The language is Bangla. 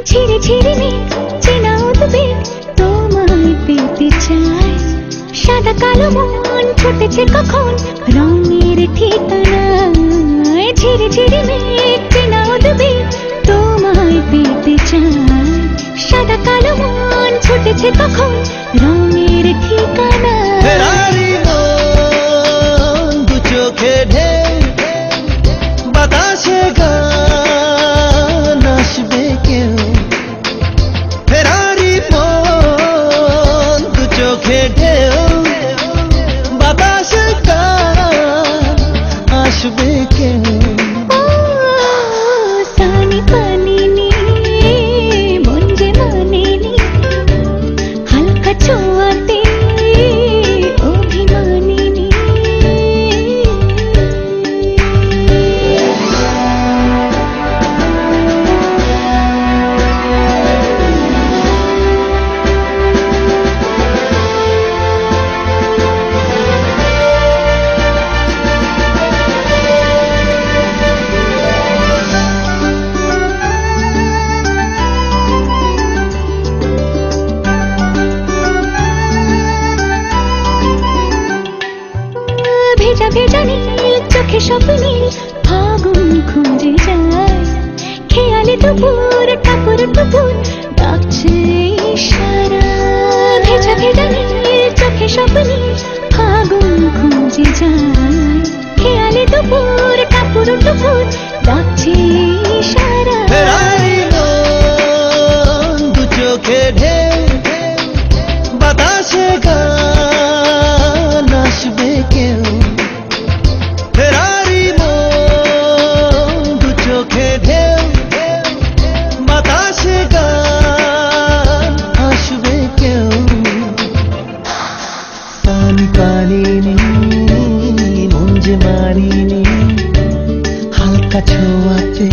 ঝিরে ঝিরে মেঘ চেনা উদ্বেগ তোমায় পেতে চায়। সাদা কালো মন ছুটেছে কখন রঙের ঠিকানায়। ঝিরে ঝিরে মেঘ চেনা উদ্বেগ তোমায় পেতে চায়। সাদা কালো মন ছুটেছে কখন রঙের ঠিকানায়। দু চোখে ঢেউ বাতাসে গান আসবে কেউ। ফেরারি মন দু চোখে ঢেউ বাতাসে গান আসবে কেউ। সানি পানি নি মন যে মানেনি হালকা ছোঁয়াতে অভিমানিনী। ভেজা ভেজা নীল চোখে স্বপ্নীল ফাগুন খুঁজে যায়। খেয়ালে দুপুর টাপুর টুপুর ডাকছে ইশারা। ভেজা ভেজা নীল চোখে স্বপ্নীল ফাগুন খুঁজে যায়। খেয়ালে দুপুর টাপুর টুপুর ডাকছে ইশারা। ফেরারি মন দু চোখে ঢেউ বাতাসে গান আসবে কেউ। ফেরারি মন দু চোখে ঢেউ বাতাসে গান আসবে কেউ। পানি পানি মন যে মারিনি হালকা ছোঁয়াতে